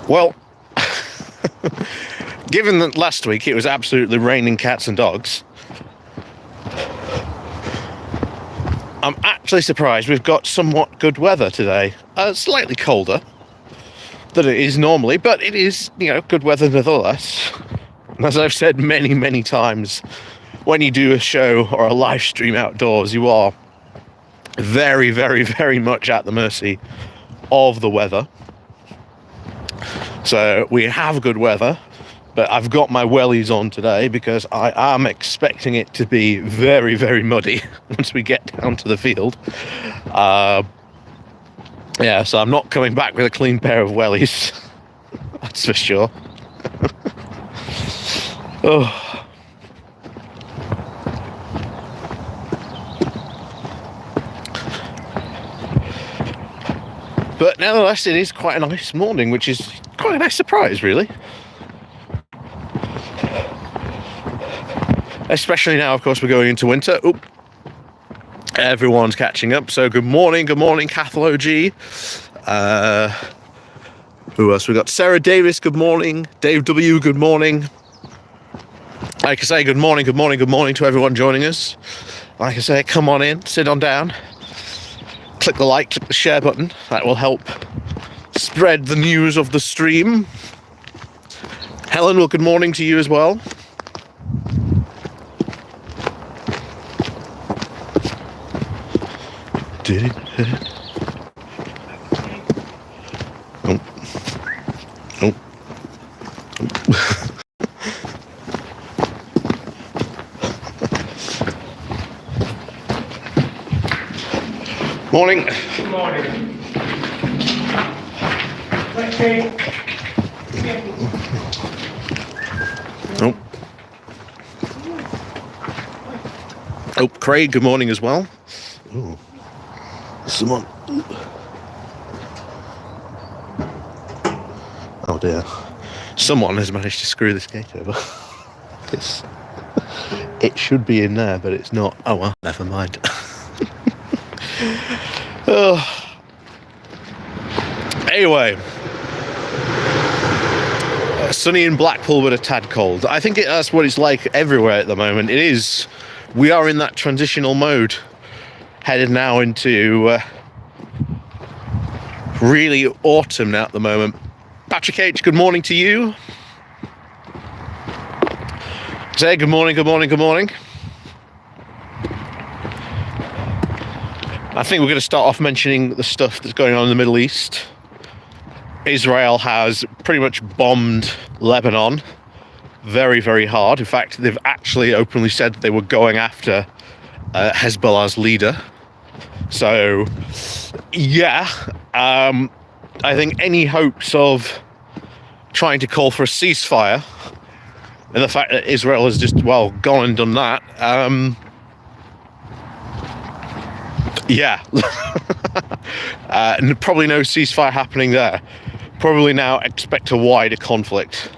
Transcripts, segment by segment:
Well, given that last week it was absolutely raining cats and dogs, I'm actually surprised we've got somewhat good weather today. Slightly colder than it is normally, but it is, good weather nevertheless. And as I've said many, many times, when you do a show or a live stream outdoors, you are very, very, very much at the mercy of the weather. So we have good weather, but I've got my wellies on today because I am expecting it to be very, very muddy once we get down to the field. So I'm not coming back with a clean pair of wellies, that's for sure. Oh. But nevertheless, it is quite a nice morning, which is quite a nice surprise, really. Especially now, of course, we're going into winter. Oop. Everyone's catching up. So good morning, Cathlo G. Who else? We've got Sarah Davis, good morning. Dave W, good morning. Like I say, good morning to everyone joining us. Like I say, come on in, sit on down. Click the like, click the share button. That will help spread the news of the stream. Helen, well, good morning to you as well. Morning. Good morning. Okay. Oh, Craig, good morning as well. Ooh. Someone. Oh dear. Someone has managed to screw this gate over. It should be in there, but it's not. Oh well, never mind. Anyway, sunny in Blackpool but a tad cold. I think that's what it's like everywhere at the moment. We are in that transitional mode, headed now into really autumn now at the moment. Patrick H, good morning to you. Say good morning. I think we're going to start off mentioning the stuff that's going on in the Middle East. Israel has pretty much bombed Lebanon very, very hard. In fact, they've actually openly said they were going after Hezbollah's leader. So, yeah, I think any hopes of trying to call for a ceasefire, and the fact that Israel has just, gone and done that, and probably no ceasefire happening there. Probably now expect a wider conflict.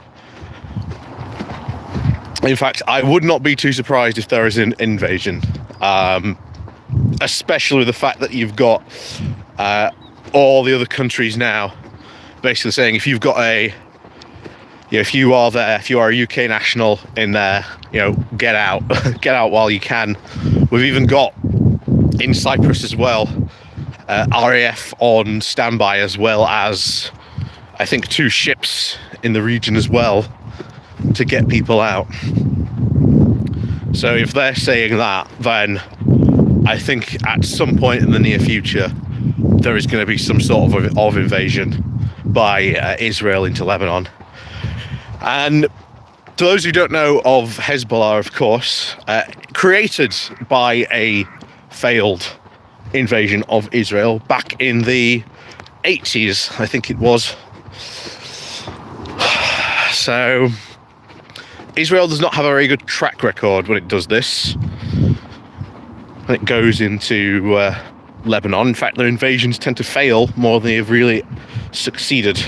In fact, I would not be too surprised if there is an invasion, especially with the fact that you've got all the other countries now basically saying if you've got if you are a UK national in there, get out, get out while you can. We've even got in Cyprus as well, RAF on standby, as well as I think 2 ships in the region as well to get people out. So if they're saying that, then I think at some point in the near future there is going to be some sort of invasion by Israel into Lebanon. And to those who don't know of Hezbollah, of course, created by a failed invasion of Israel back in the 80s, I think it was. So Israel does not have a very good track record when it does this, when it goes into Lebanon. In fact, their invasions tend to fail more than they've really succeeded.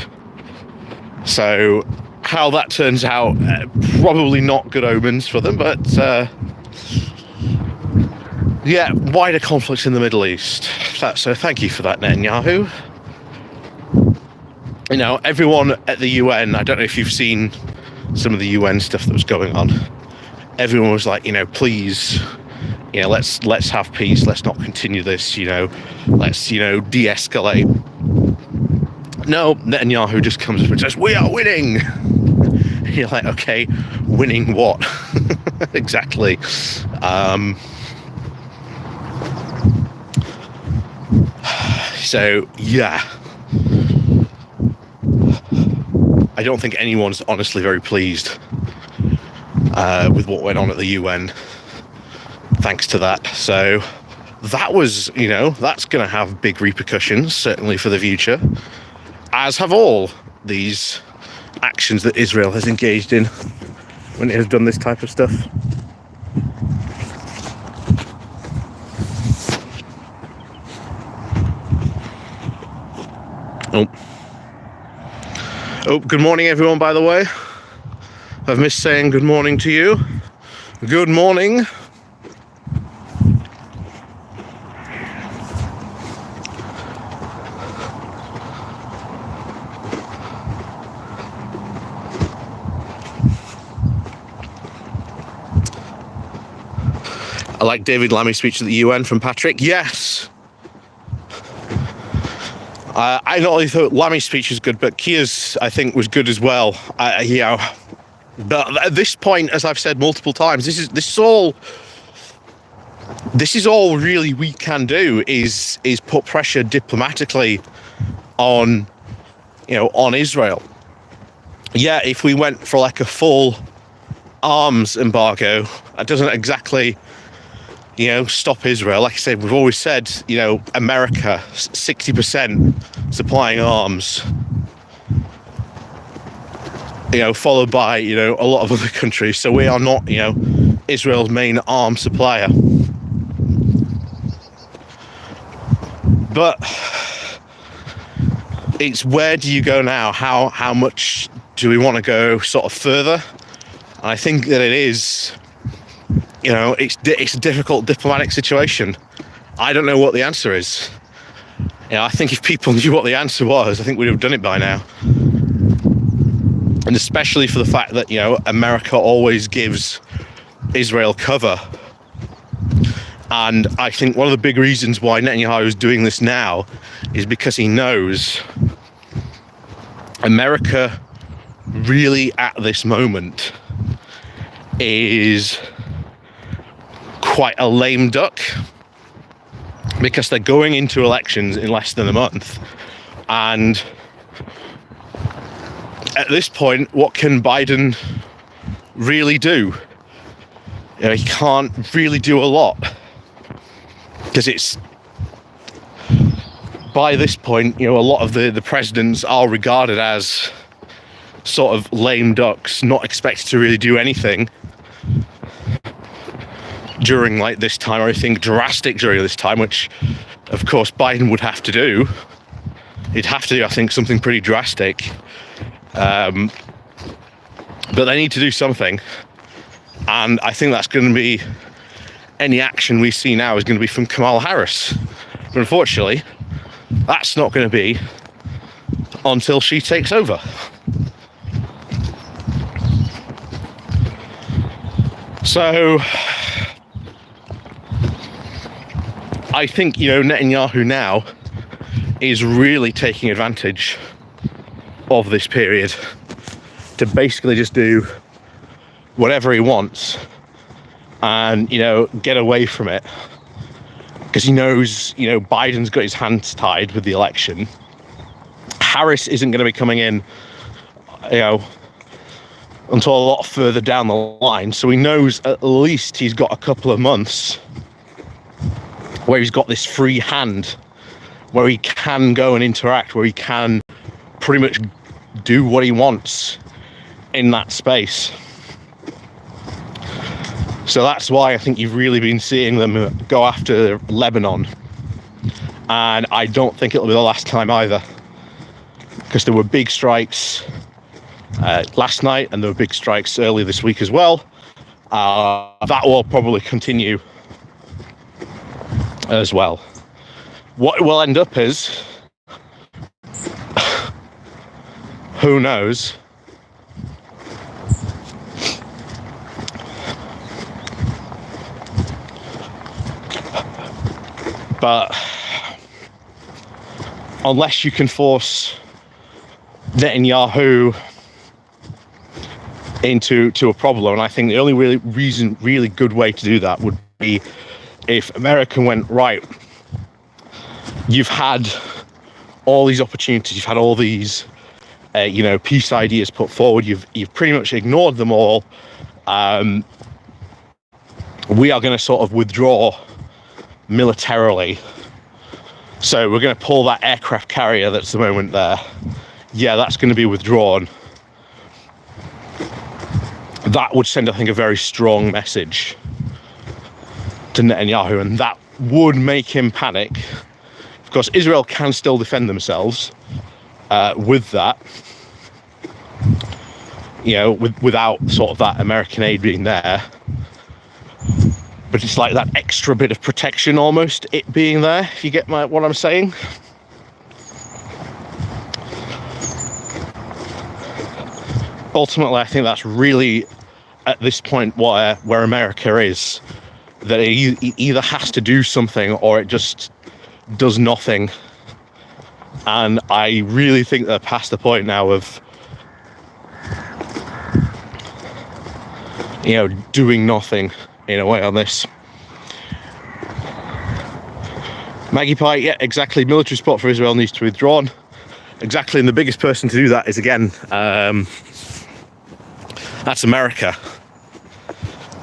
So how that turns out, probably not good omens for them, but yeah, wider conflicts in the Middle East. So thank you for that, Netanyahu. You know, everyone at the UN, I don't know if you've seen some of the UN stuff that was going on. Everyone was like, you know, please, you know, let's have peace. Let's not continue this. You know, let's, you know, de-escalate. No, Netanyahu just comes up and says, "We are winning." You're like, okay, winning what? Exactly. So yeah. I don't think anyone's honestly very pleased with what went on at the UN, thanks to that. So that was, you know, that's going to have big repercussions, certainly for the future, as have all these actions that Israel has engaged in when it has done this type of stuff. Oh, good morning, everyone, by the way. I've missed saying good morning to you. Good morning. I like David Lammy's speech at the UN from Patrick. Yes. I not only thought Lammy's speech was good, but Kier's, I think, was good as well. You know, but at this point, as I've said multiple times, this is all really we can do is put pressure diplomatically on, you know, on Israel. Yeah, if we went for like a full arms embargo, that doesn't exactly, you know, stop Israel. Like I said, we've always said, you know, America, 60% supplying arms, you know, followed by, you know, a lot of other countries. So we are not, you know, Israel's main arms supplier. But it's where do you go now? How much do we want to go sort of further? And I think that it is, you know, it's a difficult diplomatic situation. I don't know what the answer is. You know, I think if people knew what the answer was, I think we'd have done it by now. And especially for the fact that, you know, America always gives Israel cover. And I think one of the big reasons why Netanyahu is doing this now is because he knows America really at this moment is quite a lame duck, because they're going into elections in less than a month, and at this point, what can Biden really do? You know, he can't really do a lot, because it's, by this point, you know, a lot of the presidents are regarded as sort of lame ducks, not expected to really do anything during like this time, or anything drastic during this time, which of course Biden would have to do. He'd have to do, I think, something pretty drastic. But they need to do something. And I think that's going to be, any action we see now is going to be from Kamala Harris. But unfortunately, that's not going to be until she takes over. So I think, you know, Netanyahu now is really taking advantage of this period to basically just do whatever he wants and, you know, get away from it, because he knows, you know, Biden's got his hands tied with the election. Harris isn't going to be coming in, you know, until a lot further down the line, so he knows at least he's got a couple of months where he's got this free hand, where he can go and interact, where he can pretty much do what he wants in that space. So that's why I think you've really been seeing them go after Lebanon. And I don't think it'll be the last time either, because there were big strikes last night, and there were big strikes earlier this week as well. That will probably continue as well. What it will end up is, who knows? But unless you can force Netanyahu into a problem, and I think the only really good way to do that would be if America went, right, you've had all these opportunities, you've had all these peace ideas put forward, you've pretty much ignored them all. We are going to sort of withdraw militarily, so we're going to pull that aircraft carrier that's the moment there. Yeah, that's going to be withdrawn. That would send, I think, a very strong message to Netanyahu, and that would make him panic. Of course, Israel can still defend themselves with that, without sort of that American aid being there. But it's like that extra bit of protection almost, it being there, if you get what I'm saying. Ultimately, I think that's really, at this point, where America is. That it either has to do something or it just does nothing. And I really think they're past the point now of, doing nothing in a way on this. Maggie Pie, yeah, exactly. Military support for Israel needs to be withdrawn. Exactly, and the biggest person to do that is, again, that's America.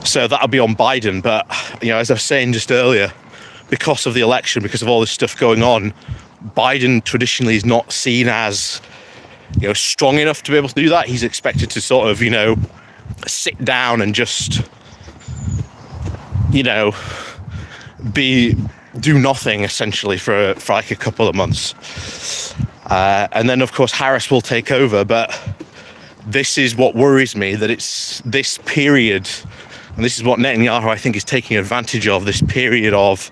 So that'll be on Biden. But, as I was saying just earlier, because of the election, because of all this stuff going on, Biden traditionally is not seen as, strong enough to be able to do that. He's expected to sort of, sit down and just, do nothing essentially for like a couple of months. And then, of course, Harris will take over. But this is what worries me, that it's this period, and this is what Netanyahu, I think, is taking advantage of, this period of,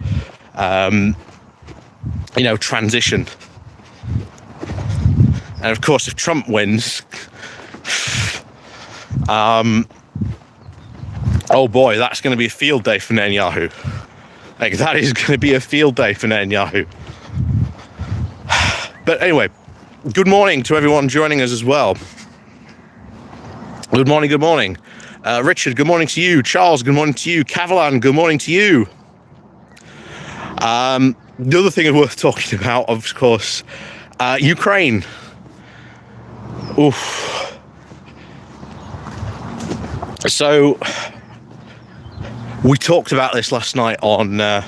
transition. And of course, if Trump wins, oh boy, that's going to be a field day for Netanyahu. Like, that is going to be a field day for Netanyahu. But anyway, good morning to everyone joining us as well. Good morning, good morning. Richard, good morning to you. Charles, good morning to you. Cavalan, good morning to you. The other thing worth talking about, of course, Ukraine. Oof. So, we talked about this last night on the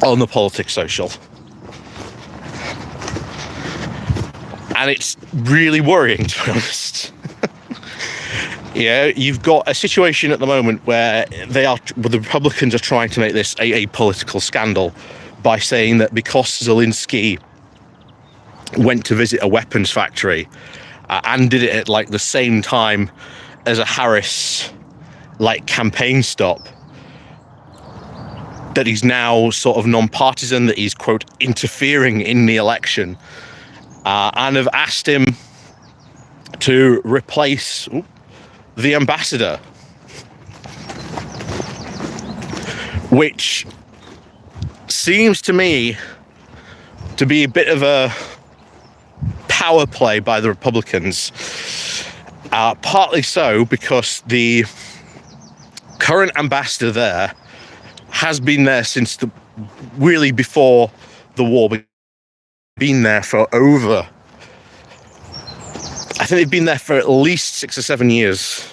Politics Social. And it's really worrying, to be honest. You've got a situation at the moment where the Republicans are trying to make this a political scandal by saying that because Zelensky went to visit a weapons factory and did it at like the same time as a Harris campaign stop, that he's now sort of non-partisan, that he's, quote, interfering in the election, and have asked him to replace the ambassador, which seems to me to be a bit of a power play by the Republicans, partly so because the current ambassador there has been there since really before the war, been there for over, I think they've been there for at least 6 or 7 years,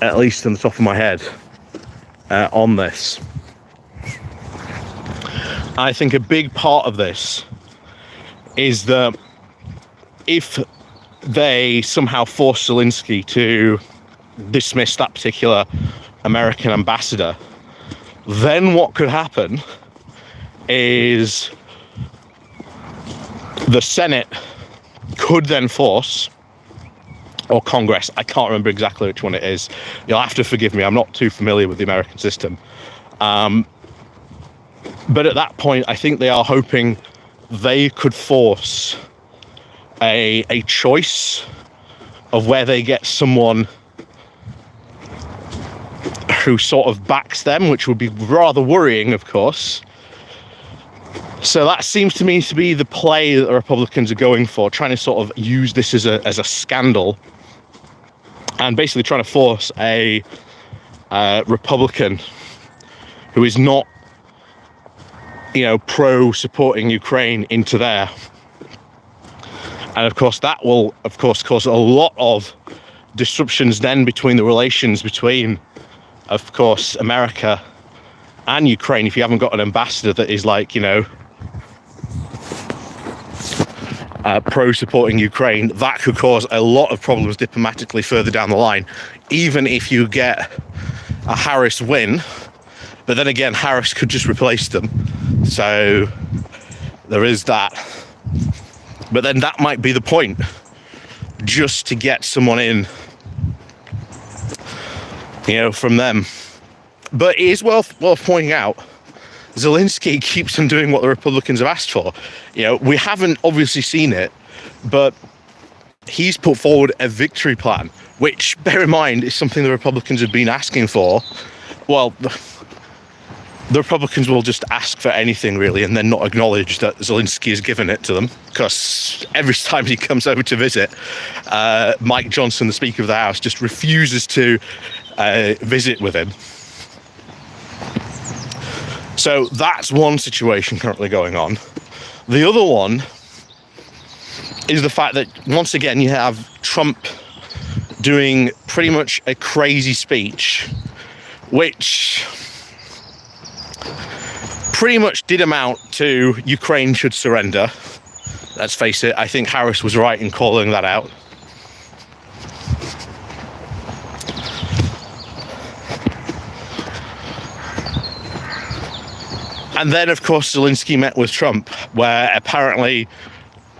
at least on the top of my head, on this. I think a big part of this is that if they somehow force Zelensky to dismiss that particular American ambassador, then what could happen is the Senate could then force, or Congress, I can't remember exactly which one it is, you'll have to forgive me, I'm not too familiar with the American system, But at that point, I think they are hoping they could force a choice of where they get someone who sort of backs them, which would be rather worrying, of course. So that seems to me to be the play that the Republicans are going for, trying to sort of use this as a scandal, and basically trying to force a Republican who is not, pro supporting Ukraine into there. And of course, that will, cause a lot of disruptions then between the relations between, of course, America and Ukraine. If you haven't got an ambassador that is like, pro-supporting Ukraine, that could cause a lot of problems diplomatically further down the line, even if you get a Harris win. But then again, Harris could just replace them. So there is that. But then that might be the point, just to get someone in, from them. But it is worth pointing out, Zelensky keeps on doing what the Republicans have asked for. We haven't obviously seen it, but he's put forward a victory plan, which, bear in mind, is something the Republicans have been asking for. Well, the Republicans will just ask for anything, really, and then not acknowledge that Zelensky has given it to them, because every time he comes over to visit, Mike Johnson, the Speaker of the House, just refuses to visit with him. So that's one situation currently going on. The other one is the fact that, once again, you have Trump doing pretty much a crazy speech, which pretty much did amount to Ukraine should surrender. Let's face it, I think Harris was right in calling that out. And then, of course, Zelensky met with Trump, where apparently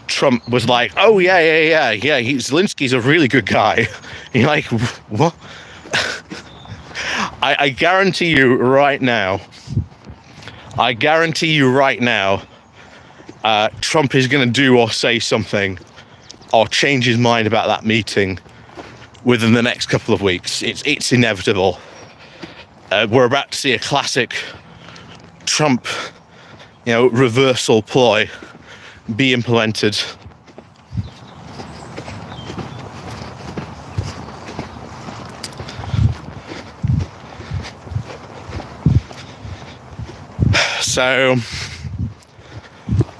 Trump was like, oh, yeah, Zelensky's a really good guy. You're like, what? I guarantee you right now, Trump is going to do or say something or change his mind about that meeting within the next couple of weeks. It's inevitable. We're about to see a classic Trump, reversal ploy be implemented. So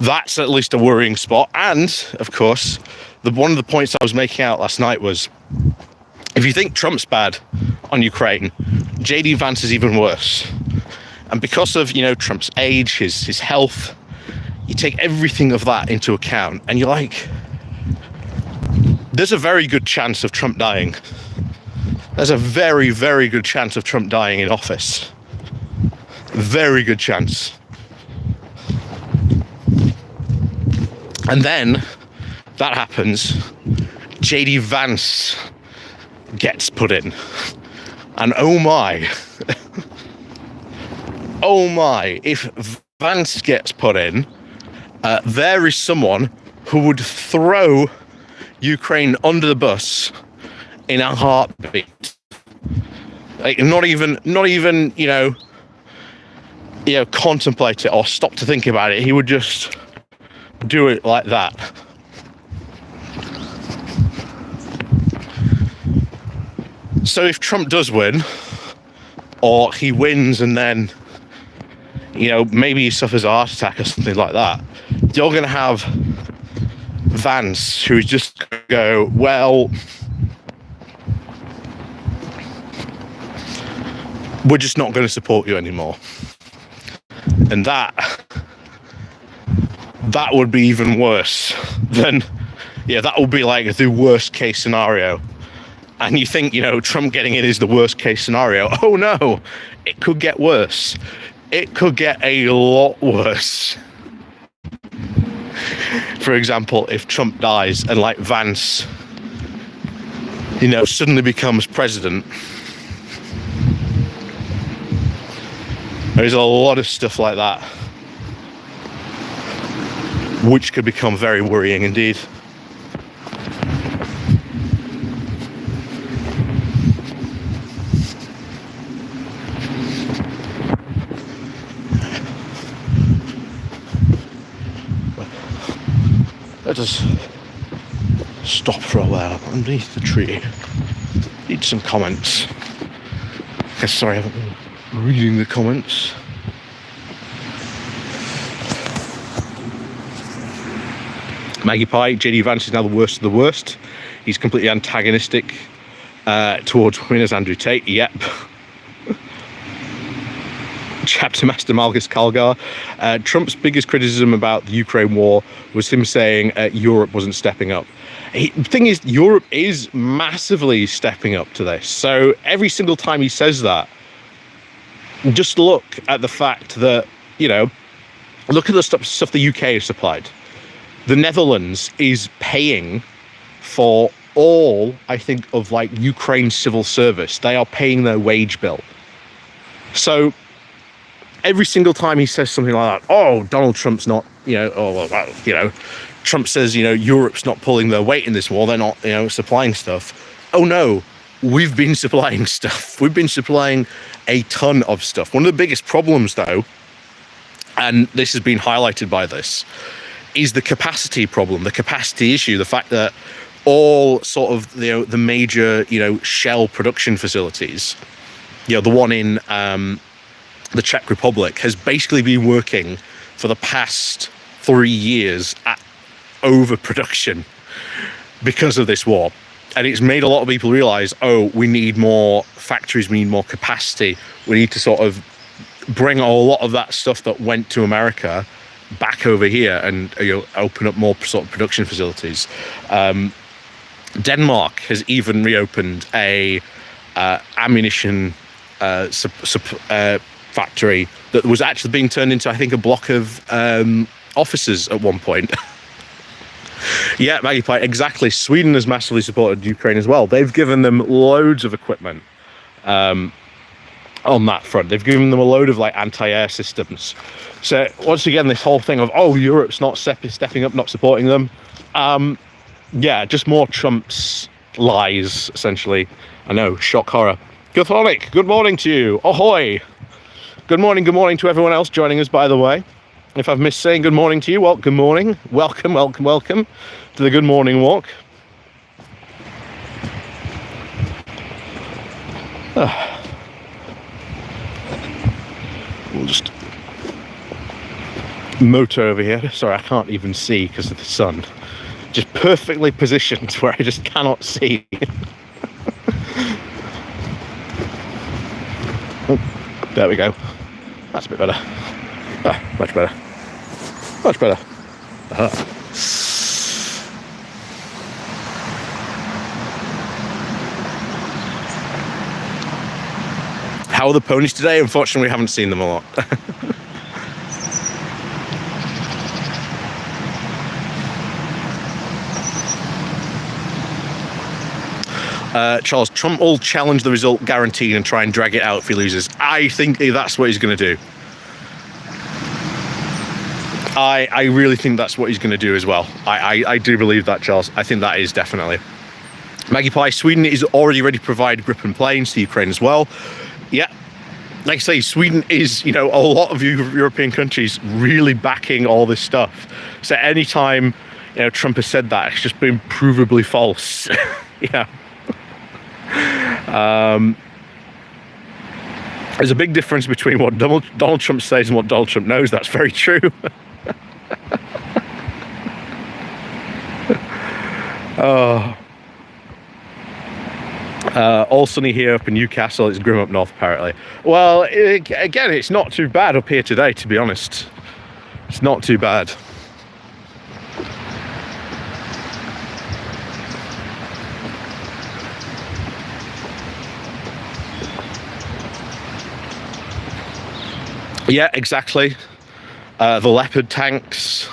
that's at least a worrying spot. And of course, one of the points I was making out last night was, if you think Trump's bad on Ukraine, JD Vance is even worse. And because of, Trump's age, his health, you take everything of that into account, and you're like, there's a very good chance of Trump dying. There's a very, very good chance of Trump dying in office. Very good chance. And then that happens, JD Vance gets put in. And oh my, if Vance gets put in, there is someone who would throw Ukraine under the bus in a heartbeat. Like, not even, contemplate it or stop to think about it. He would just do it like that. So if Trump does win, or he wins and then, maybe he suffers a heart attack or something like that, you're going to have Vance, who is just going to go, well, we're just not going to support you anymore. And that would be even worse than, that would be like the worst case scenario. And you think, Trump getting in is the worst case scenario. Oh no, it could get worse. It could get a lot worse. For example, if Trump dies and like Vance, suddenly becomes president, There's a lot of stuff like that, which could become very worrying indeed. Let us stop for a while underneath the tree. Need some comments. Okay, sorry, I haven't been reading the comments. Maggie Pie, JD Vance is now the worst of the worst. He's completely antagonistic towards women as Andrew Tate. Yep. Chapter Master Malgus Kalgar. Trump's biggest criticism about the Ukraine war was him saying Europe wasn't stepping up. The thing is, Europe is massively stepping up to this. So every single time he says that, just look at the fact that, you know, look at the stuff the UK has supplied. The Netherlands is paying for all, I think, of like Ukraine's civil service. They are paying their wage bill. So every single time he says something like that, oh, Donald Trump's not, you know, oh, you know, Trump says, you know, Europe's not pulling their weight in this war. They're not, you know, supplying stuff. Oh, no, we've been supplying stuff. We've been supplying a ton of stuff. One of the biggest problems, though, and this has been highlighted by this, is the capacity problem, the capacity issue, the fact that all sort of, you know, the major, you know, shell production facilities, you know, the one in the Czech Republic has basically been working for the past 3 years at overproduction because of this war. And it's made a lot of people realize, oh, we need more factories, we need more capacity, we need to sort of bring a lot of that stuff that went to America back over here and, you know, open up more sort of production facilities. Denmark has even reopened a ammunition factory that was actually being turned into, I think, a block of offices at one point. Yeah, Maggie Pie, exactly. Sweden has massively supported Ukraine as well. They've given them loads of equipment on that front. They've given them a load of like anti-air systems. So once again, this whole thing of, oh, Europe's not stepping up, not supporting them. Yeah, just more Trump's lies, essentially. I know, shock horror. Catholic, good morning to you. Ahoy. Good morning to everyone else joining us, by the way. If I've missed saying good morning to you, well, good morning. Welcome to the Good Morning Walk. We'll just motor over here. Sorry, I can't even see because of the sun. Just perfectly positioned where I just cannot see. Oh, there we go. That's a bit better. Much better. Much better. How are the ponies today? Unfortunately, we haven't seen them a lot. Charles, Trump will challenge the result guaranteed and try and drag it out if he loses. I think that's what he's going to do. I really think that's what he's going to do as well. I do believe that, Charles. I think that is definitely. Maggie Pie, Sweden is already ready to provide Gripen planes to Ukraine as well. Yeah, like I say, Sweden is, you know, a lot of European countries really backing all this stuff. So anytime, you know, Trump has said that, it's just been provably false. Yeah. There's a big difference between what Donald Trump says and what Donald Trump knows. That's very true. All sunny here up in Newcastle. It's grim up north, apparently. Well, again, it's not too bad up here today, to be honest. It's not too bad. Yeah, exactly. The Leopard tanks,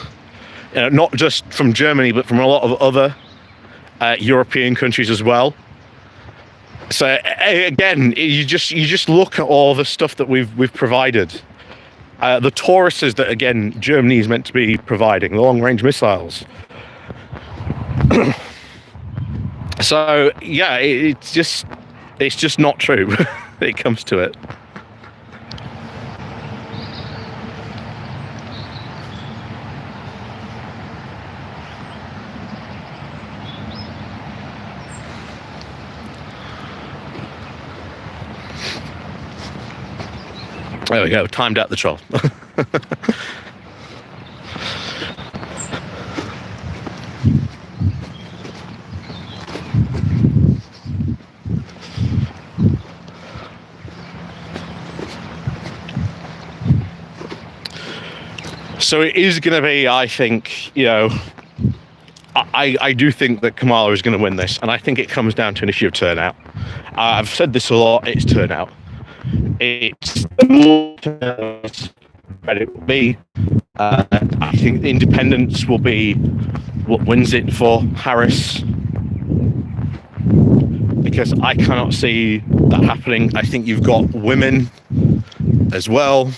you know, not just from Germany, but from a lot of other European countries as well. So again, you just look at all the stuff that we've provided. The Tauruses that, again, Germany is meant to be providing, the long-range missiles. So, yeah, it's just not true when it comes to it. There we go, timed out the troll. So it is going to be, I think, I do think that Kamala is going to win this, and I think it comes down to an issue of turnout. I've said this a lot, it's turnout. It's the more turnout, better it will be. I think independence will be what wins it for Harris, because I cannot see that happening. I think you've got women as well,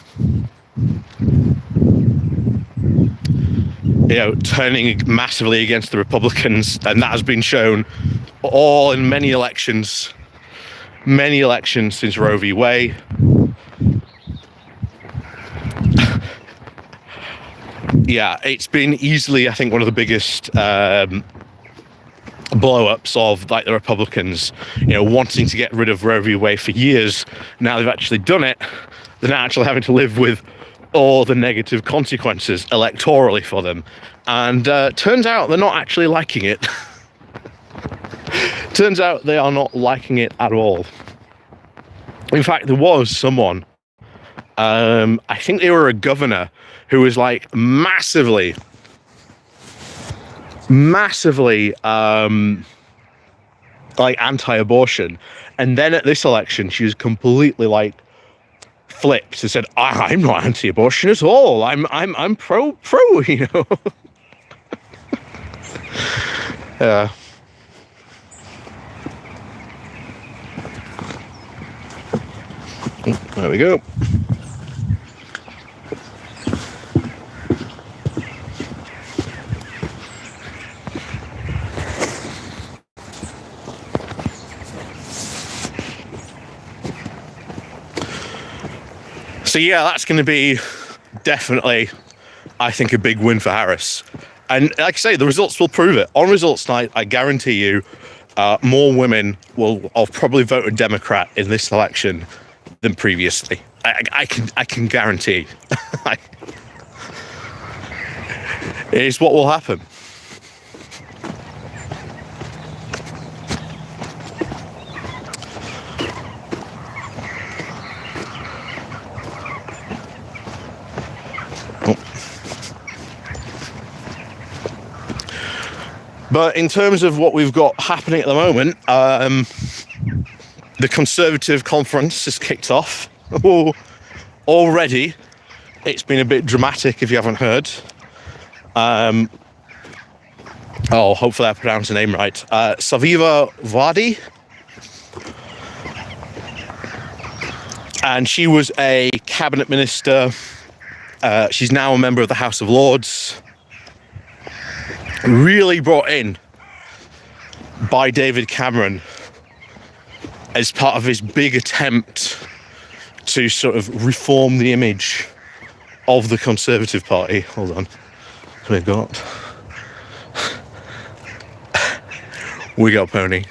turning massively against the Republicans, and that has been shown all in many elections since Roe v. Wade. Yeah, it's been easily, I think, one of the biggest blow-ups of like the Republicans, wanting to get rid of Roe v. Wade for years. Now they've actually done it. They're now actually having to live with all the negative consequences electorally for them, and turns out they're not actually liking it. Turns out they are not liking it at all. In fact, there was someone, I think they were a governor, who was like massively like anti-abortion, and then at this election she was completely like flipped and said, I'm not anti-abortion at all. I'm pro. Yeah. There we go. So yeah, that's going to be definitely, I think, a big win for Harris. And like I say, the results will prove it. On results night, I guarantee you, more women will have probably voted Democrat in this election than previously. I can guarantee. It is what will happen. But in terms of what we've got happening at the moment, the Conservative conference has kicked off. Already, it's been a bit dramatic if you haven't heard. Hopefully I pronounced the name right. Saviva Wadi. And she was a cabinet minister. She's now a member of the House of Lords. Really brought in by David Cameron as part of his big attempt to sort of reform the image of the Conservative Party. Hold on. We got Pony.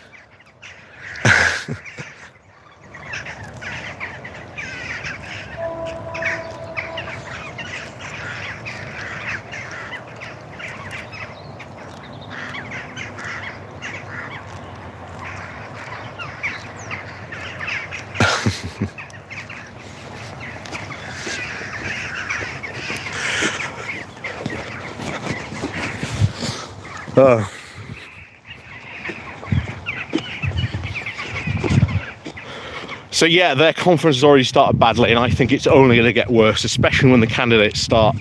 So yeah, their conference has already started badly, and I think it's only going to get worse, especially when the candidates start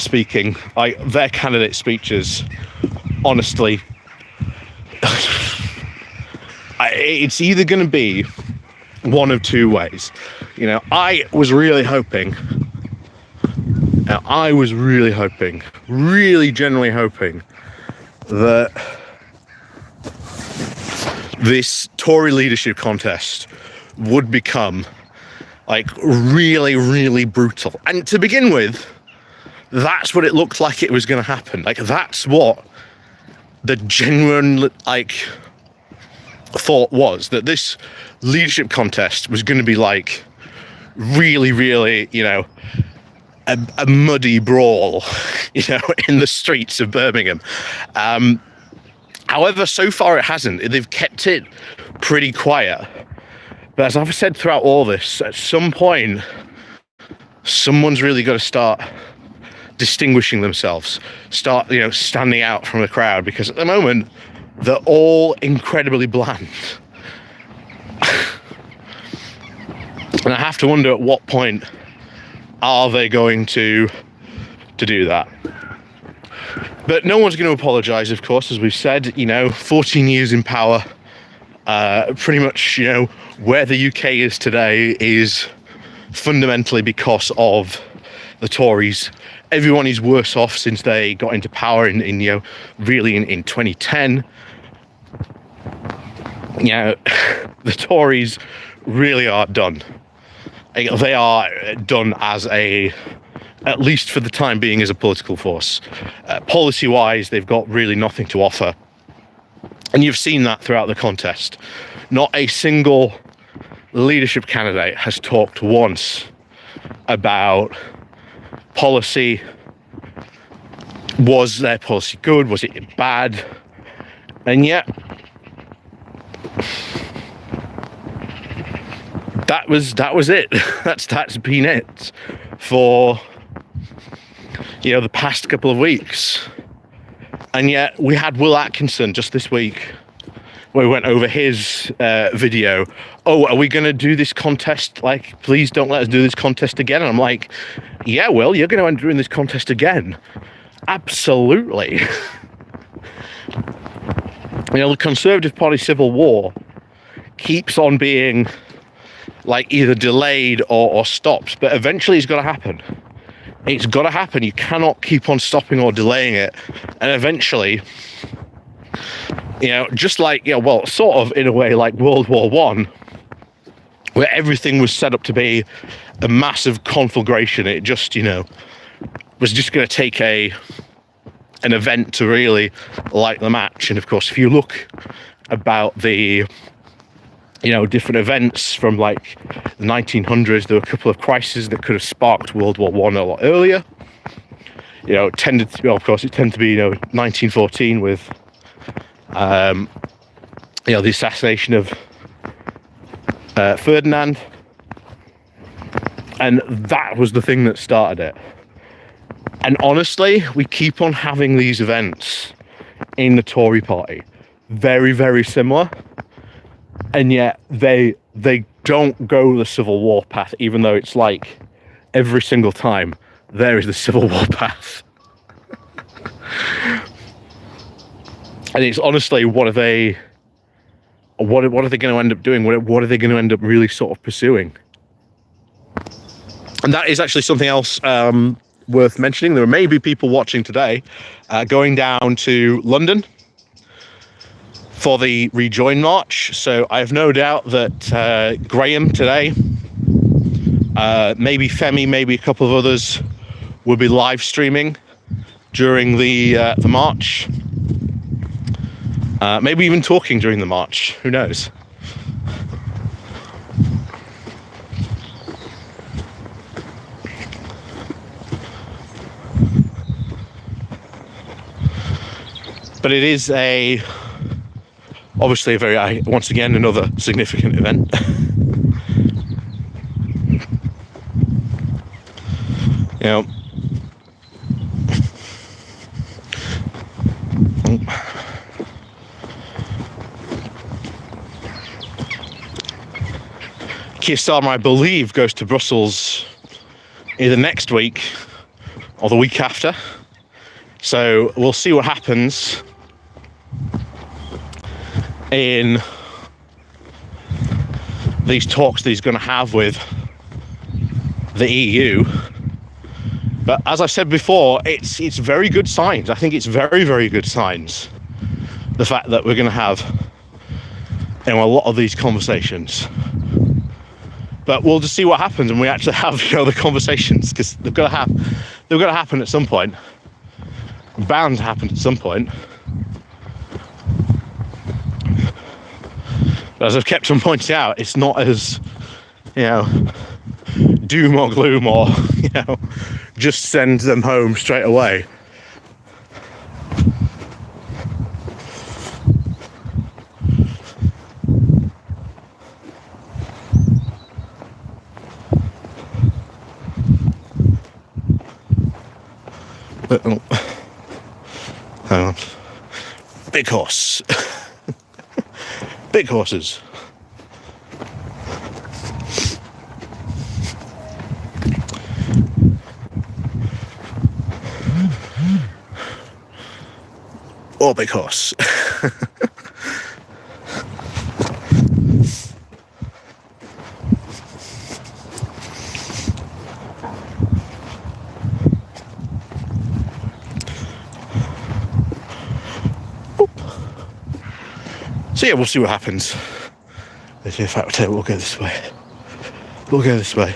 speaking. Like their candidate speeches, honestly, it's either going to be one of two ways. I was really hoping, really genuinely hoping that this Tory leadership contest would become like really, really brutal. And to begin with, that's what it looked like it was going to happen. Like, that's what the genuine thought was, that this leadership contest was going to be like really, really, a muddy brawl, in the streets of Birmingham. However, so far it hasn't. They've kept it pretty quiet. But as I've said throughout all this, at some point, someone's really got to start distinguishing themselves, start, standing out from the crowd, because at the moment, they're all incredibly bland. And I have to wonder, at what point are they going to do that? But no one's going to apologise, of course, as we've said. 14 years in power, pretty much, where the UK is today is fundamentally because of the Tories. Everyone is worse off since they got into power in 2010. The Tories really are done. They are done at least for the time being, as a political force. Policy-wise, they've got really nothing to offer. And you've seen that throughout the contest. Not a single leadership candidate has talked once about policy. Was their policy good? Was it bad? And yet, that was it. That's been it for the past couple of weeks. And yet we had Will Atkinson just this week, where we went over his video. Oh, are we going to do this contest? Like, please don't let us do this contest again. And I'm like, yeah, Will, you're going to end up doing this contest again. Absolutely. The Conservative Party civil war keeps on being either delayed or stopped, but eventually it's got to happen. It's got to happen. You cannot keep on stopping or delaying it. And eventually, just sort of in a way like World War One, where everything was set up to be a massive conflagration. It just, was just going to take an event to really light the match. And of course, if you look about the different events from the 1900s, there were a couple of crises that could have sparked World War One a lot earlier. It tended to be 1914 with the assassination of Ferdinand, and that was the thing that started it. And honestly, we keep on having these events in the Tory party, very, very similar. And yet they don't go the civil war path, even though it's every single time there is the civil war path. And it's honestly, what are they going to end up doing? What are they going to end up really sort of pursuing? And that is actually something else worth mentioning. There may be people watching today going down to London for the Rejoin March. So I have no doubt that Graham today, maybe Femi, maybe a couple of others will be live streaming during the march. Maybe even talking during the march. Who knows? But it is obviously a very, once again, another significant event. Kier Starmer, I believe, goes to Brussels either next week or the week after. So we'll see what happens in these talks that he's going to have with the EU. But as I said before, it's very good signs. I think it's very, very good signs, the fact that we're going to have, you know, a lot of these conversations. But we'll just see what happens when we actually have, you know, the conversations, because they've got to happen at some point. Bound to happen at some point. But as I've kept on pointing out, it's not as, you know, doom or gloom or, you know, just send them home straight away. But, oh, hang on. Big horse. Big horses. Or big horse. So yeah, we'll see what happens. In fact, we'll go this way. We'll go this way.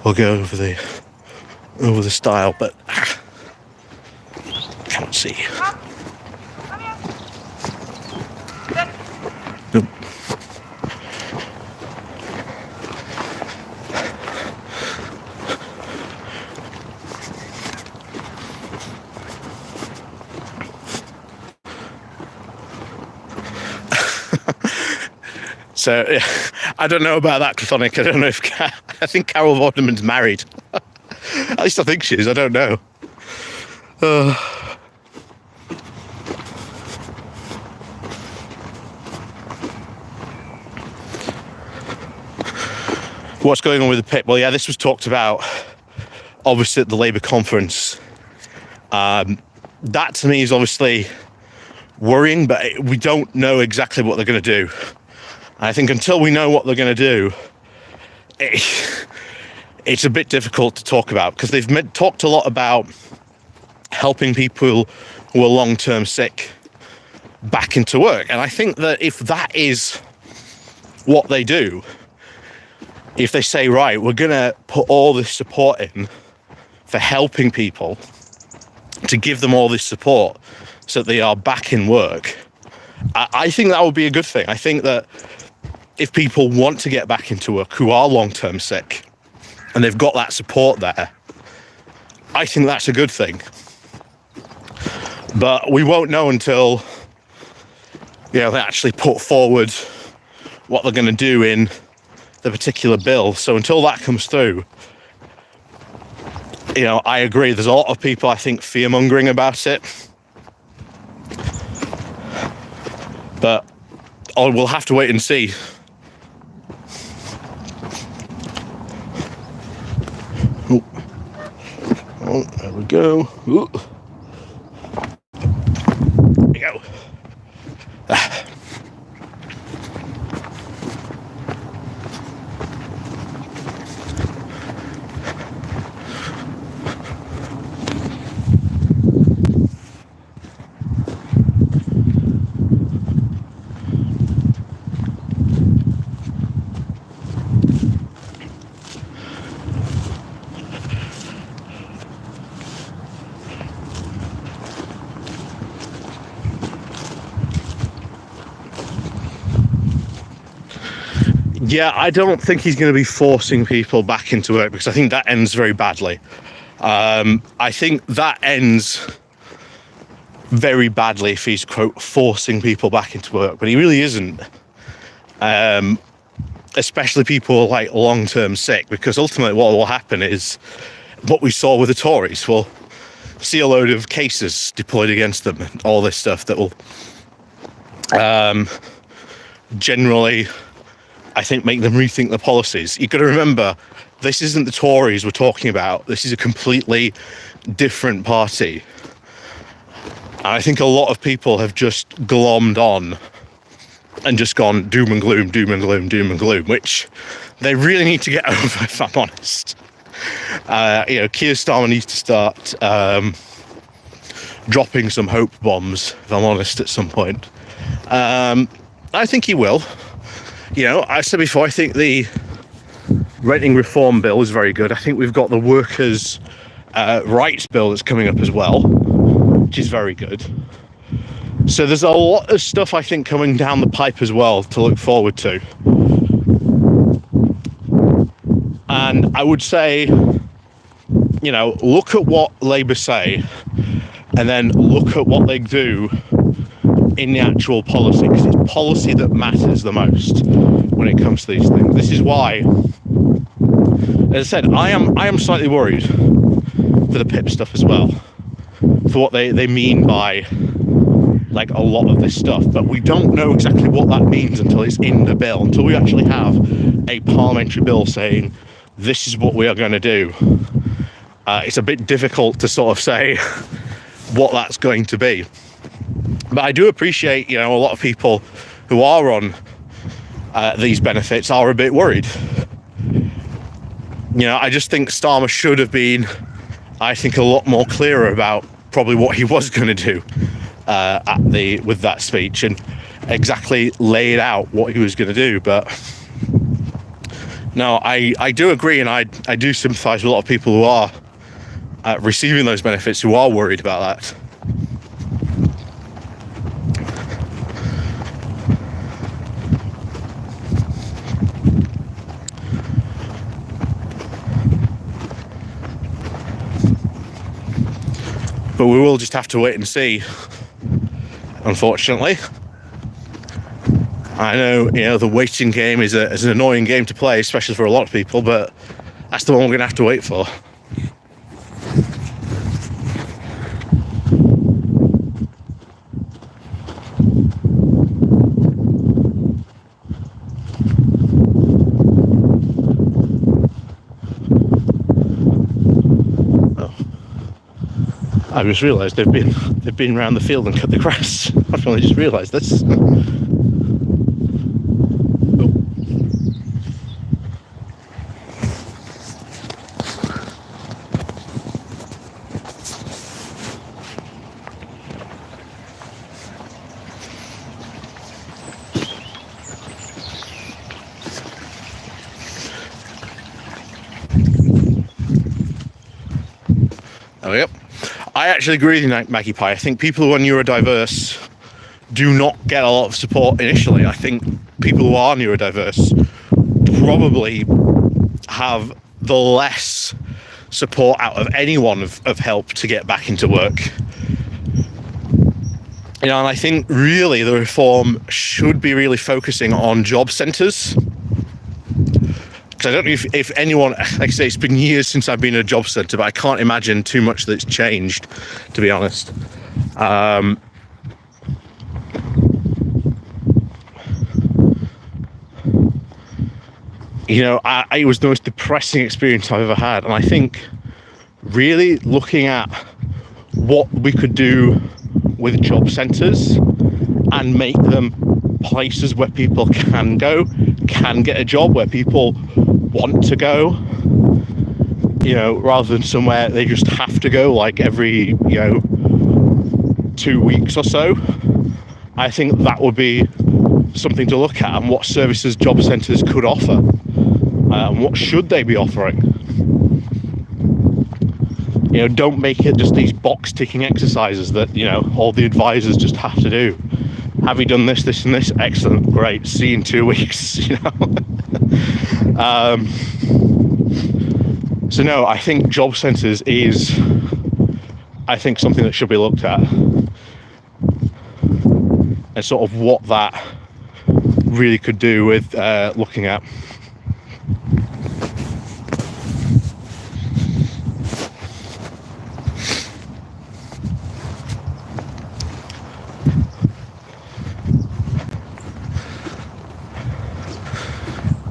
We'll go over the stile, but can't see. Nope. So, yeah, I don't know about that, Chthonic. I don't know if... I think Carol Vorderman's married. At least I think she is. I don't know. What's going on with the pit? Well, yeah, this was talked about, obviously, at the Labour conference. That, to me, is obviously worrying, but we don't know exactly what they're going to do. I think until we know what they're going to do, it's a bit difficult to talk about, because they've talked a lot about helping people who are long-term sick back into work. And I think that if that is what they do, if they say, right, we're going to put all this support in for helping people, to give them all this support so that they are back in work, I think that would be a good thing. I think that if people want to get back into work who are long-term sick and they've got that support there, I think that's a good thing. But we won't know until, you know, they actually put forward what they're going to do in the particular bill. So until that comes through, you know, I agree. There's a lot of people, I think, fear-mongering about it. But we'll have to wait and see. Oh, there we go. Ooh. There we go. Yeah, I don't think he's going to be forcing people back into work, because I think that ends very badly. I think that ends very badly if he's, quote, forcing people back into work, but he really isn't. Especially people like long-term sick, because ultimately what will happen is what we saw with the Tories. We'll see a load of cases deployed against them and all this stuff that will generally, I think, make them rethink their policies. You've got to remember, this isn't the Tories we're talking about. This is a completely different party. And I think a lot of people have just glommed on and just gone doom and gloom, doom and gloom, doom and gloom, which they really need to get over, if I'm honest. Keir Starmer needs to start dropping some hope bombs, if I'm honest, at some point. I think he will. I said before, I think the renting reform bill is very good. I think we've got the workers' rights bill that's coming up as well, which is very good. So there's a lot of stuff, I think, coming down the pipe as well to look forward to. And I would say, look at what Labour say and then look at what they do in the actual policy, because it's policy that matters the most when it comes to these things. This is why, as I said, I am slightly worried for the PIP stuff as well, for what they mean by like a lot of this stuff, but we don't know exactly what that means until it's in the bill, until we actually have a parliamentary bill saying this is what we are going to do. It's a bit difficult to sort of say what that's going to be. But I do appreciate, a lot of people who are on these benefits are a bit worried. I just think Starmer should have been, I think, a lot more clearer about probably what he was going to do with that speech, and exactly laid out what he was going to do. But no, I do agree, and I do sympathise with a lot of people who are receiving those benefits, who are worried about that. But we will just have to wait and see, unfortunately. I know, the waiting game is an annoying game to play, especially for a lot of people, but that's the one we're going to have to wait for. I just realised they've been around the field and cut the grass. I've only just realised this. Oh, yep. I actually agree with you, Maggie Pie. I think people who are neurodiverse do not get a lot of support initially. I think people who are neurodiverse probably have the less support out of anyone of help to get back into work. And I think really the reform should be really focusing on job centres. I don't know if anyone, like I say, it's been years since I've been in a job centre, but I can't imagine too much that's changed, to be honest. It was the most depressing experience I've ever had, and I think really looking at what we could do with job centres and make them places where people can go, can get a job, where people want to go, rather than somewhere they just have to go like every 2 weeks or so. I think that would be something to look at, and what services job centres could offer, and what should they be offering. Don't make it just these box ticking exercises that all the advisors just have to do. Have you done this, this and this? Excellent, great, see you in 2 weeks. So no, I think job centres is, I think, something that should be looked at, and sort of what that really could do with looking at.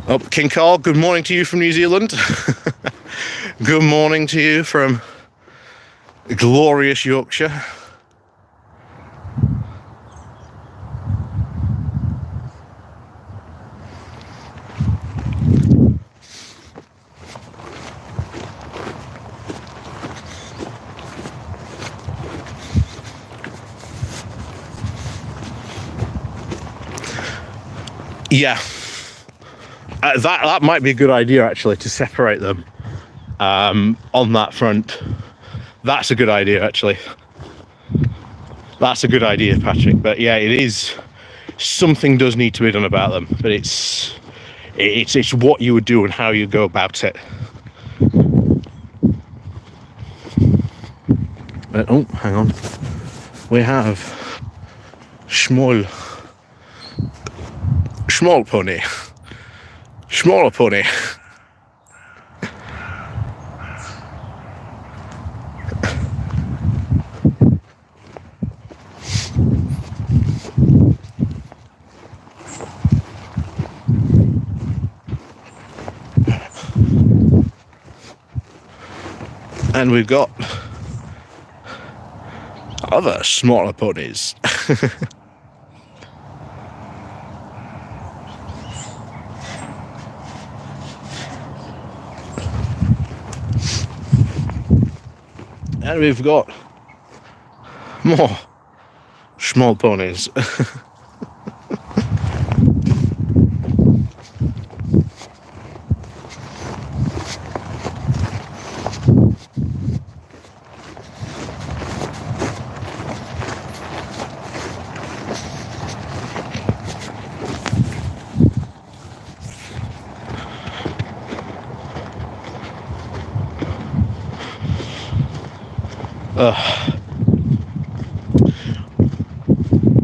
Oh, King Carl, good morning to you from New Zealand. Good morning to you from glorious Yorkshire. Yeah, that might be a good idea actually, to separate them on that front. That's a good idea actually. That's a good idea, Patrick. But yeah, it is, something does need to be done about them. But it's what you would do and how you go about it. Oh, hang on. We have small pony. Smaller pony. And we've got other smaller ponies. And we've got more small ponies.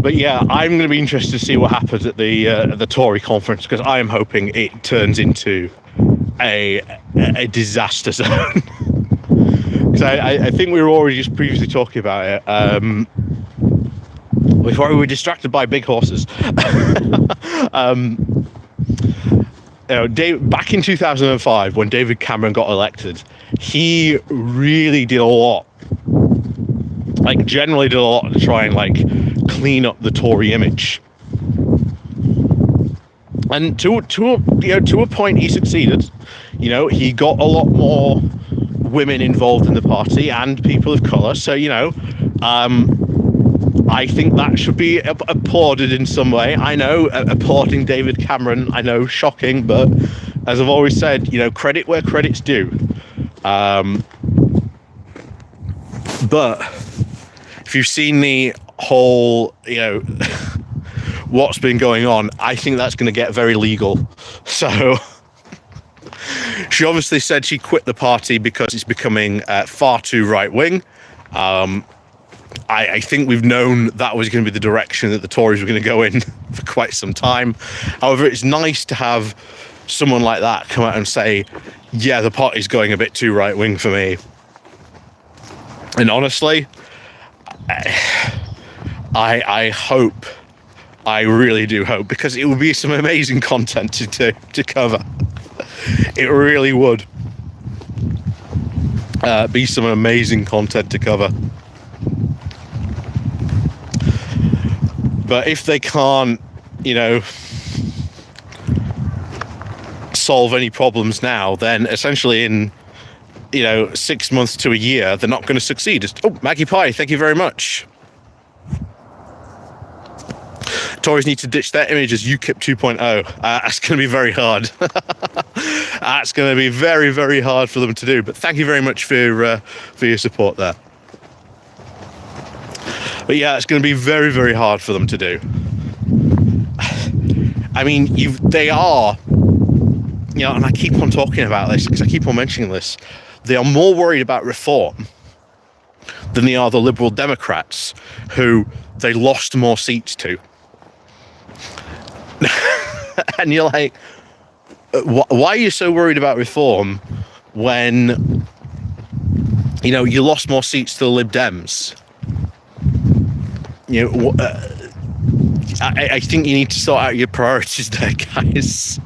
But yeah, I'm going to be interested to see what happens at the Tory conference, because I am hoping it turns into a disaster zone. Because I think we were already just previously talking about it before we were distracted by big horses. Back in 2005, when David Cameron got elected, he really did a lot. Like, generally did a lot to try and clean up the Tory image. And to a point, he succeeded. He got a lot more women involved in the party and people of colour. So I think that should be applauded in some way. I know applauding David Cameron, I know, shocking, but as I've always said, credit where credit's due. But if you've seen the whole, what's been going on, I think that's going to get very legal. So she obviously said she quit the party because it's becoming far too right-wing. I think we've known that was going to be the direction that the Tories were going to go in for quite some time. However, it's nice to have someone like that come out and say, yeah, the party's going a bit too right-wing for me. And honestly, I hope, I really do hope, because it would be some amazing content to cover. It really would be some amazing content to cover. But if they can't, solve any problems now, then essentially in 6 months to a year, they're not going to succeed. Oh, Maggie Pie, thank you very much. Tories need to ditch their image as UKIP 2.0. That's going to be very hard. That's going to be very, very hard for them to do. But thank you very much for your support there. But yeah, it's going to be very, very hard for them to do. I mean, they are, and I keep on talking about this because I keep on mentioning this. They are more worried about reform than they are the Liberal Democrats, who they lost more seats to. And you're like, why are you so worried about reform when, you lost more seats to the Lib Dems? I think you need to sort out your priorities there, guys.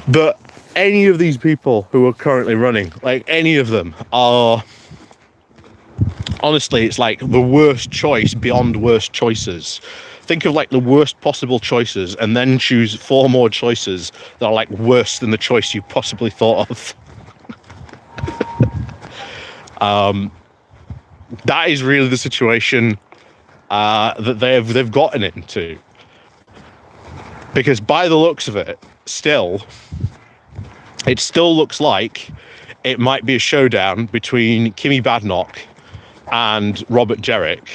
But any of these people who are currently running, any of them are, honestly, it's like the worst choice beyond worst choices. Think of the worst possible choices and then choose 4 more choices that are worse than the choice you possibly thought of. That is really the situation that they've gotten into. Because by the looks of it, it still looks like it might be a showdown between Kimi Badnoch and Robert Jerrick,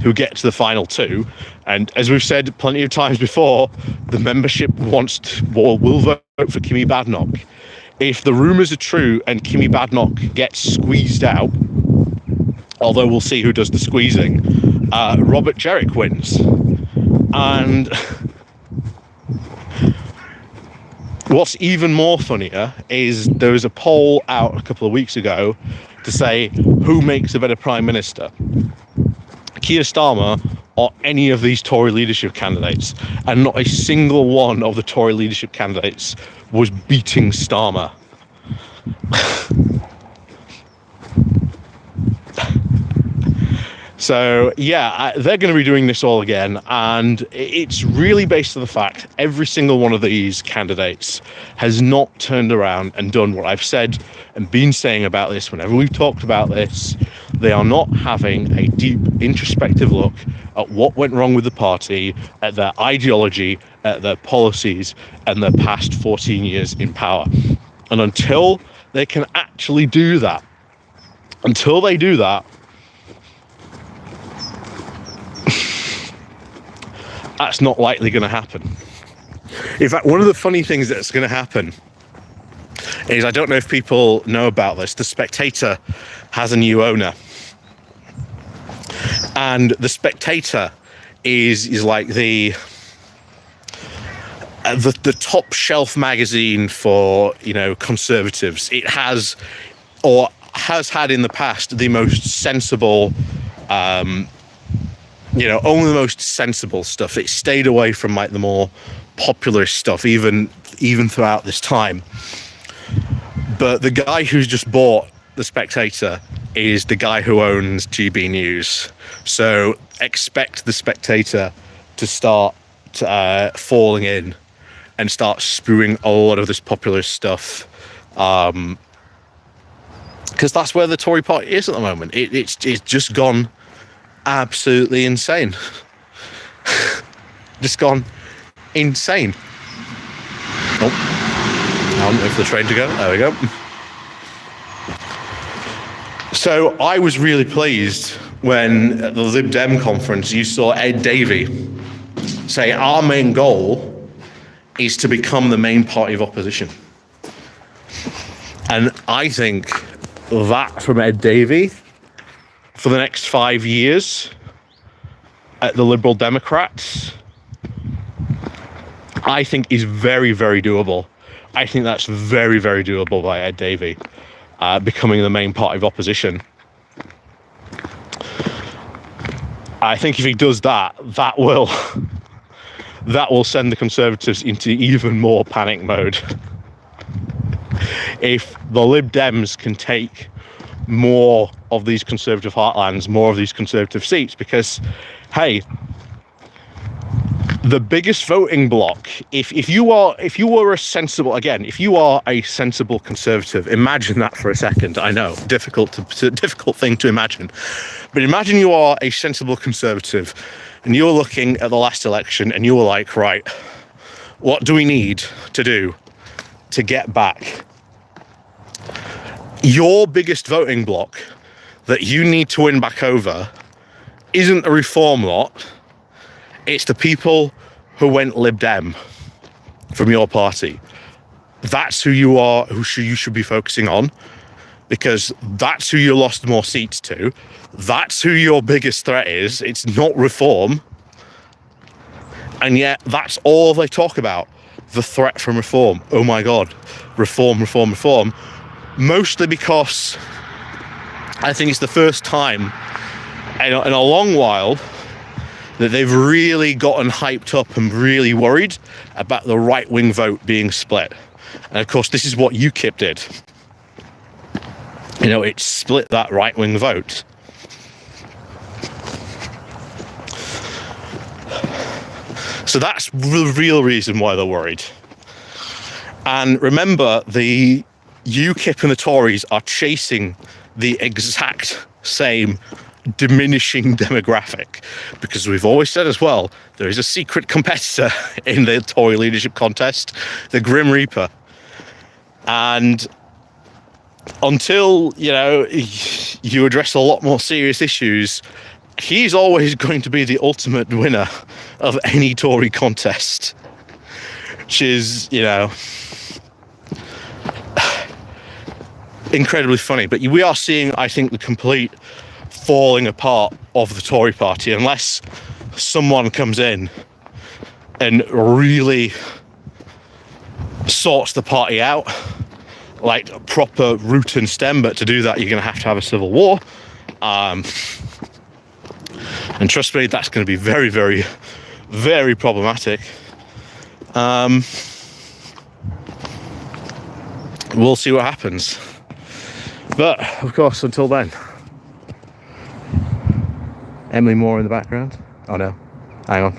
who get to the final two. And as we've said plenty of times before, the membership will vote for Kimi Badnoch. If the rumours are true and Kimi Badnoch gets squeezed out, although we'll see who does the squeezing, Robert Jerrick wins. And what's even more funnier is there was a poll out a couple of weeks ago to say who makes a better Prime Minister, Keir Starmer or any of these Tory leadership candidates, and not a single one of the Tory leadership candidates was beating Starmer. So yeah, they're going to be doing this all again, and it's really based on the fact every single one of these candidates has not turned around and done what I've said and been saying about this whenever we've talked about this. They are not having a deep introspective look at what went wrong with the party, at their ideology, at their policies, and their past 14 years in power. And until they can actually do that, until they do that, that's not likely going to happen. In fact, one of the funny things that's going to happen is, I don't know if people know about this, The Spectator has a new owner. And The Spectator is like the top shelf magazine for, conservatives. It has, or has had in the past, the most sensible only the most sensible stuff. It stayed away from like the more popular stuff, even throughout this time. But the guy who's just bought The Spectator is the guy who owns GB News. So expect The Spectator to start falling in and start spewing a lot of this popular stuff. Because that's where the Tory party is at the moment. It's just gone absolutely insane. Just gone insane. Oh, I'm waiting for the train to go. There we go. So I was really pleased when at the Lib Dem conference you saw Ed Davey say our main goal is to become the main party of opposition. And I think that from Ed Davey for the next 5 years at the Liberal Democrats, I think is very, very doable. I think that's very, very doable by Ed Davey, becoming the main party of opposition. I think if he does that, that will send the Conservatives into even more panic mode. If the Lib Dems can take more of these Conservative heartlands, more of these Conservative seats, because, hey, the biggest voting bloc, if you were a sensible, again, if you are a sensible Conservative, imagine that for a second. I know, difficult thing to imagine, but imagine you are a sensible Conservative and you're looking at the last election and you were like, right, what do we need to do to get back? Your biggest voting bloc that you need to win back over isn't the Reform lot. It's the people who went Lib Dem from your party. That's who you are, you should be focusing on, because that's who you lost more seats to. That's who your biggest threat is. It's not Reform. And yet that's all they talk about. The threat from Reform. Oh my God. Reform, Reform, Reform. Mostly because I think it's the first time in a long while that they've really gotten hyped up and really worried about the right-wing vote being split. And of course, this is what UKIP did. It split that right-wing vote. So that's the real reason why they're worried. And remember, the UKIP and the Tories are chasing the exact same diminishing demographic, because we've always said as well, there is a secret competitor in the Tory leadership contest, the Grim Reaper. And until, you address a lot more serious issues, he's always going to be the ultimate winner of any Tory contest, which is, incredibly funny. But we are seeing, I think, the complete falling apart of the Tory party, unless someone comes in and really sorts the party out, like a proper root and stem. But to do that, you're going to have a civil war. And trust me, that's going to be very, very, very problematic. We'll see what happens. But, of course, until then, Emily Moore in the background. Oh no, hang on.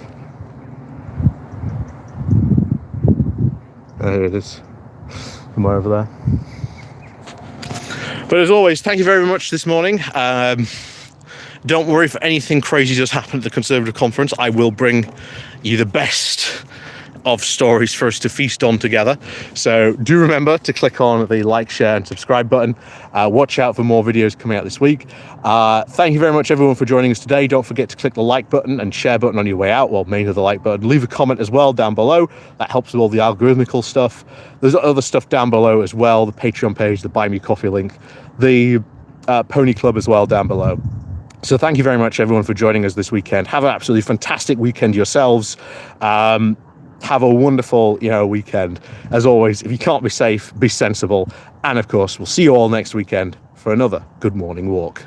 There it is, somewhere over there. But as always, thank you very much this morning. Don't worry if anything crazy does happen at the Conservative conference. I will bring you the best of stories for us to feast on together. So do remember to click on the like, share and subscribe button. Watch out for more videos coming out this week. Thank you very much everyone for joining us today. Don't forget to click the like button and share button on your way out. Well, mainly the like button. Leave a comment as well down below. That helps with all the algorithmical stuff. There's other stuff down below as well. The Patreon page, the Buy Me Coffee link, the Pony Club as well down below. So thank you very much everyone for joining us this weekend. Have an absolutely fantastic weekend yourselves. Have a wonderful, weekend. As always, if you can't be safe, be sensible. And of course, we'll see you all next weekend for another Good Morning Walk.